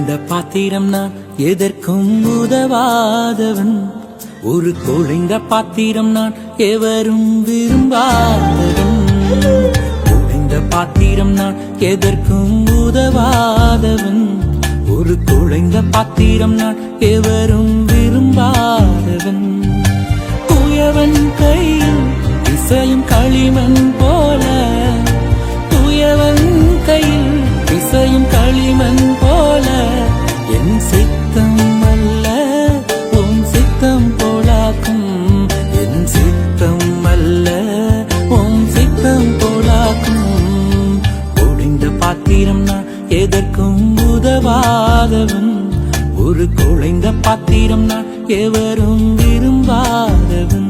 குழைந்த பாத்திரம் நான் எதற்கும் உதவாதவன். ஒரு குழைந்த பாத்திரம் நான் எவரும் விரும்பாதவன். குழைந்த பாத்திரம் நான் எதற்கும் உதவாதவன். ஒரு குழைந்த பாத்திரம் நான் எவரும் விரும்பாதவன். குயவன் கையில் இசையும் களிமண் போல, குயவன் கையில் இசையும் களிமண் போல, என் சித்தம் அல்ல உன் சித்தம் போலாக்கும். என் சித்தம் அல்ல உன் சித்தம் போலாக்கும். ஒழிந்த பாத்திரம் நான் எதற்கும் உதவாதவன். ஒரு குழைந்த பாத்திரம் நான் எவரும் விரும்பாதவன்.